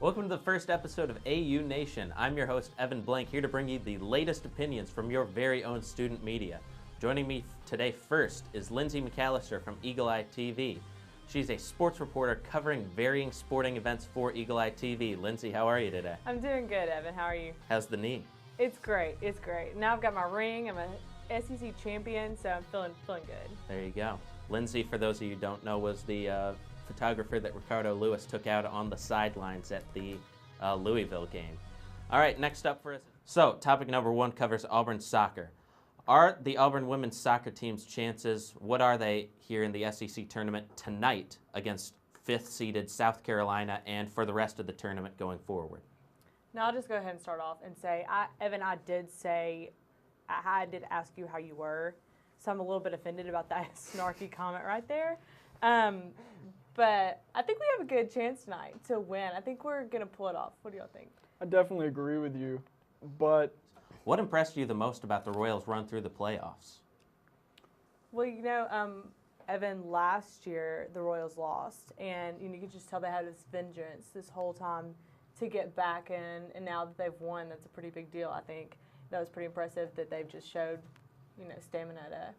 Welcome to the first episode of AU Nation. I'm your host, Evan Blank, here to bring you the latest opinions from your very own student media. Joining me today first is Lindsay McAllister from Eagle Eye TV. She's a sports reporter covering varying sporting events for Eagle Eye TV. Lindsay, how are you today? I'm doing good, Evan. How are you? How's the knee? It's great. It's great. Now I've got my ring. I'm a SEC champion, so I'm feeling good. There you go. Lindsay, for those of you who don't know, was the photographer that Ricardo Lewis took out on the sidelines at the Louisville game. All right, next up for us. So, topic number one covers Auburn soccer. Are the Auburn women's soccer team's chances, what are they here in the SEC tournament tonight against fifth-seeded South Carolina and for the rest of the tournament going forward? Now I'll just go ahead and start off and say, Evan, I did ask you how you were, so I'm a little bit offended about that snarky comment right there. But I think we have a good chance tonight to win. I think we're going to pull it off. What do y'all think? I definitely agree with you, but What impressed you the most about the Royals' run through the playoffs? Well, Evan, last year the Royals lost, and you could just tell they had this vengeance this whole time to get back in, and now that they've won, that's a pretty big deal. I think that was pretty impressive that they've just showed, stamina to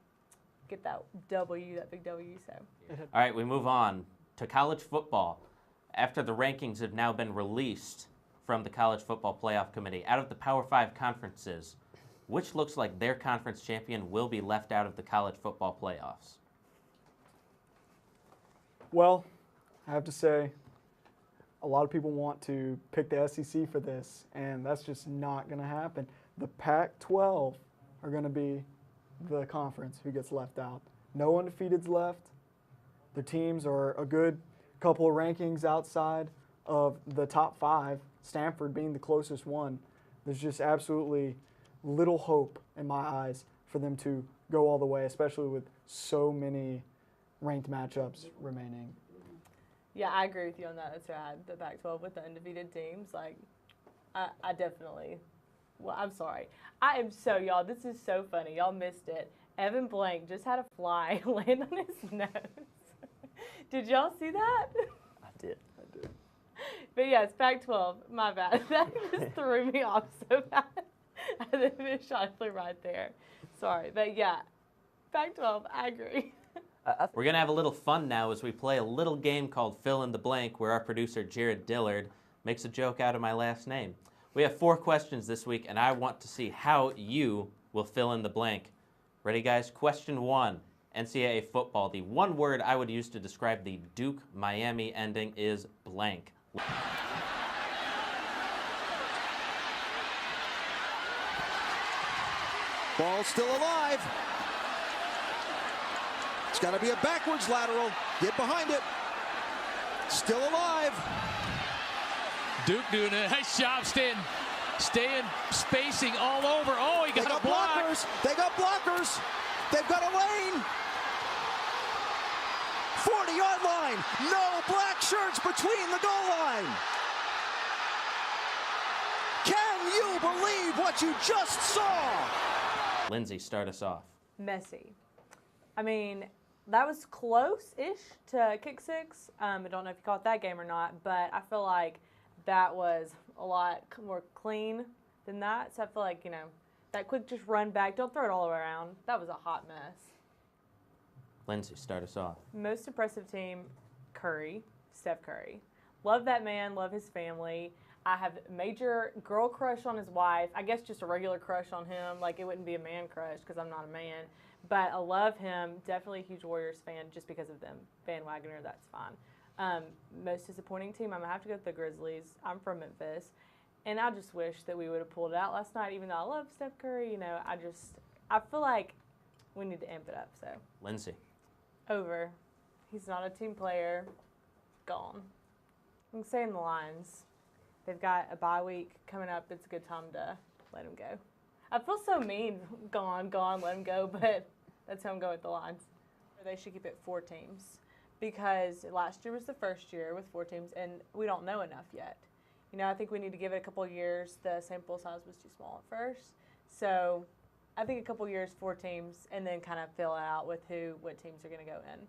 get that W, that big W. So. All right, we move on to college football. After the rankings have now been released from the College Football Playoff Committee, out of the Power 5 conferences, which looks like their conference champion will be left out of the college football playoffs? well, I have to say, a lot of people want to pick the SEC for this, and that's just not going to happen. The Pac-12 are going to be the conference who gets left out. No undefeateds left. The teams are a good couple of rankings outside of the top 5, Stanford being the closest one. There's just absolutely little hope in my eyes for them to go all the way, especially with so many ranked matchups remaining. Yeah, I agree with you on that. That's right. The Pac-12 with the undefeated teams, I definitely. Well, I'm sorry. I am y'all. This is so funny. Y'all missed it. Evan Blank just had a fly land on his nose. Did y'all see that? I did. But yes, Pac-12. My bad. That just threw me off so bad. And then the shot flew right there. Sorry, but yeah, Pac-12. I agree. We're going to have a little fun now as we play a little game called Fill in the Blank, where our producer, Jared Dillard, makes a joke out of my last name. We have 4 questions this week, and I want to see how you will fill in the blank. Ready, guys? Question 1, NCAA football. The one word I would use to describe the Duke-Miami ending is blank. Ball still alive. It's got to be a backwards lateral. Get behind it. Still alive. Duke doing a nice job staying spacing all over. Oh, he They got got a block. blockers. They got blockers. They've got a lane. 40-yard line. No black shirts between the goal line. Can you believe what you just saw? Lindsay, start us off. Messy. I mean, that was close-ish to kick 6. I don't know if you caught that game or not, but I feel like that was a lot more clean than that. So I feel like, that quick just run back, don't throw it all around. That was a hot mess. Lindsay, start us off. Most impressive team, Steph Curry. Love that man, love his family. I have a major girl crush on his wife. I guess just a regular crush on him. Like, it wouldn't be a man crush because I'm not a man. But I love him. Definitely a huge Warriors fan just because of them. Bandwagoner, that's fine. Most disappointing team, I'm going to have to go with the Grizzlies. I'm from Memphis. And I just wish that we would have pulled it out last night, even though I love Steph Curry. I feel like we need to amp it up. So, Lindsay. over. He's not a team player. Gone. I'm saying the Lions. They've got a bye week coming up. It's a good time to let him go. I feel so mean. Gone, let him go, but that's how I'm going with the Lions. They should keep it 4 teams because last year was the first year with 4 teams, and we don't know enough yet. I think we need to give it a couple years. The sample size was too small at first. So I think a couple years, 4 teams, and then kind of fill out with what teams are going to go in.